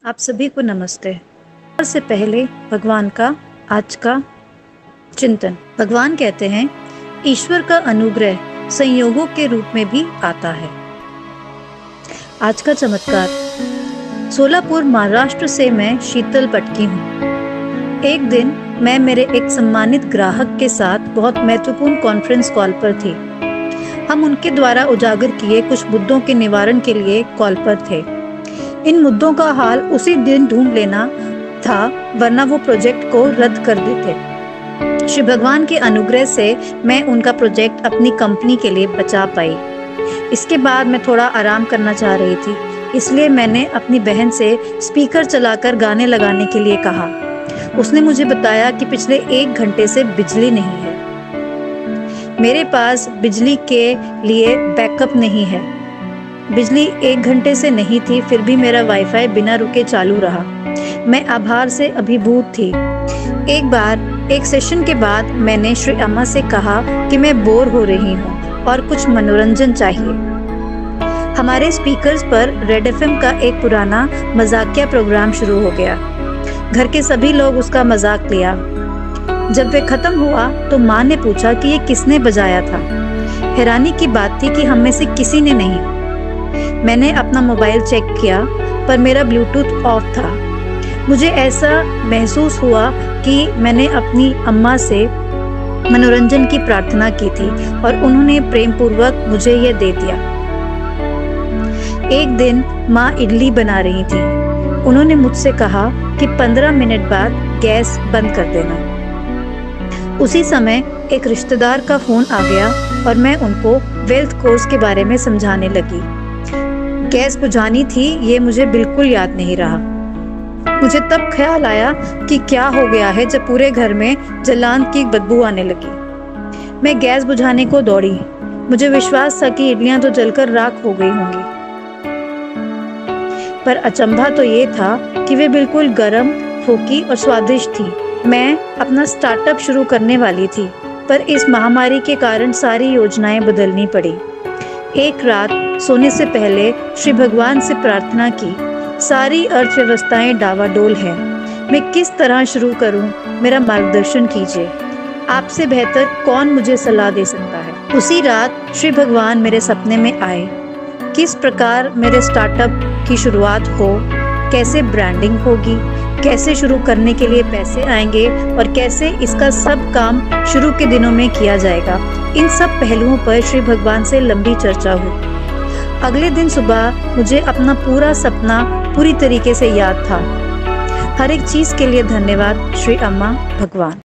आप सभी को नमस्ते। सबसे पहले भगवान का आज का चिंतन। भगवान कहते हैं, ईश्वर का अनुग्रह संयोगों के रूप में भी आता है। आज का चमत्कार। सोलापुर महाराष्ट्र से मैं शीतल पटकी हूँ। एक दिन मैं मेरे एक सम्मानित ग्राहक के साथ बहुत महत्वपूर्ण कॉन्फ्रेंस कॉल पर थी। हम उनके द्वारा उजागर किए कुछ मुद्दों के निवारण के लिए कॉल पर थे। इन मुद्दों का हाल उसी दिन ढूंढ लेना था, वरना वो प्रोजेक्ट को रद्द कर देते। श्री भगवान के अनुग्रह से मैं उनका प्रोजेक्ट अपनी कंपनी के लिए बचा पाई। इसके बाद मैं थोड़ा आराम करना चाह रही थी, इसलिए मैंने अपनी बहन से स्पीकर चलाकर गाने लगाने के लिए कहा। उसने मुझे बताया कि पिछले 1 घंटे से बिजली नहीं है। मेरे पास बिजली के लिए बैकअप नहीं है। बिजली 1 घंटे से नहीं थी, फिर भी मेरा वाईफाई बिना रुके चालू रहा। मैं आभार से अभिभूत थी। एक बार एक सेशन के बाद मैंने श्री अम्मा से कहा कि मैं बोर हो रही हूँ और कुछ मनोरंजन चाहिए। हमारे स्पीकर्स पर रेड एफएम का एक पुराना मजाकिया प्रोग्राम शुरू हो गया। घर के सभी लोग उसका मजाक लिया। जब वे खत्म हुआ तो माँ ने पूछा कि ये किसने बजाया था। हैरानी की बात थी कि हम में से किसी ने नहीं। मैंने अपना मोबाइल चेक किया, पर मेरा ब्लूटूथ ऑफ था। मुझे ऐसा महसूस हुआ कि मैंने अपनी अम्मा से मनोरंजन की प्रार्थना की थी और उन्होंने प्रेम पूर्वक मुझे यह दे दिया। एक दिन माँ इडली बना रही थी। उन्होंने मुझसे कहा कि 15 मिनट बाद गैस बंद कर देना। उसी समय एक रिश्तेदार का फोन आ गया और मैं उनको वेल्थ कोर्स के बारे में समझाने लगी। गैस बुझानी थी, ये मुझे बिल्कुल याद नहीं रहा। मुझे तब ख्याल आया कि क्या हो गया है जब पूरे घर में जलावन की बदबू आने लगी। मैं गैस बुझाने को दौड़ी। मुझे विश्वास था कि इडलियां तो जलकर राख हो गई होंगी, पर अचंभा तो ये था कि वे बिल्कुल गर्म, फोकी और स्वादिष्ट थी। मैं अपना स्टार्टअप शुरू करने वाली थी, पर इस महामारी के कारण सारी योजनाएं बदलनी पड़ी। एक रात सोने से पहले श्री भगवान से प्रार्थना की, सारी अर्थव्यवस्थाएं डावाडोल हैं। मैं किस तरह शुरू करूं? मेरा मार्गदर्शन कीजिए। आपसे बेहतर कौन मुझे सलाह दे सकता है? उसी रात श्री भगवान मेरे सपने में आए। किस प्रकार मेरे स्टार्टअप की शुरुआत हो, कैसे ब्रांडिंग होगी, कैसे शुरू करने के लिए पैसे आएंगे और कैसे इसका सब काम शुरू के दिनों में किया जाएगा। इन सब पहलुओं पर श्री भगवान से लंबी चर्चा हुई। अगले दिन सुबह मुझे अपना पूरा सपना पूरी तरीके से याद था। हर एक चीज के लिए धन्यवाद श्री अम्मा, भगवान।